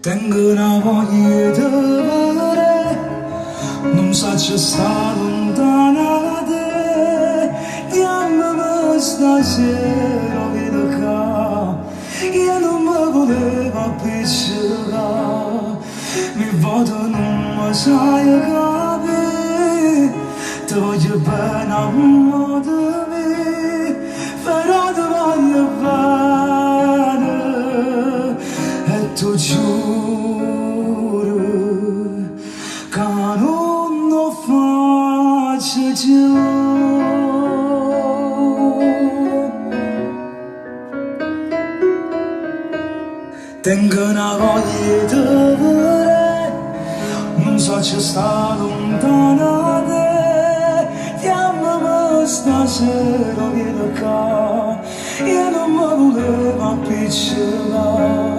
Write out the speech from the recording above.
Tengo una voglia di vedere, non so se sta lontana da te. Chiamami stasera, vedo che io non mi volevo appiccicare. Mi voto non mi sai capire, ti voglio bene a modo di me, però ti voglio bene e tu giuro che non lo faccio più. Tengo una voglia di vedere, non so se sta lontana da te. Chiamami stasera, vieni qua, io non mi volevo appiccicare.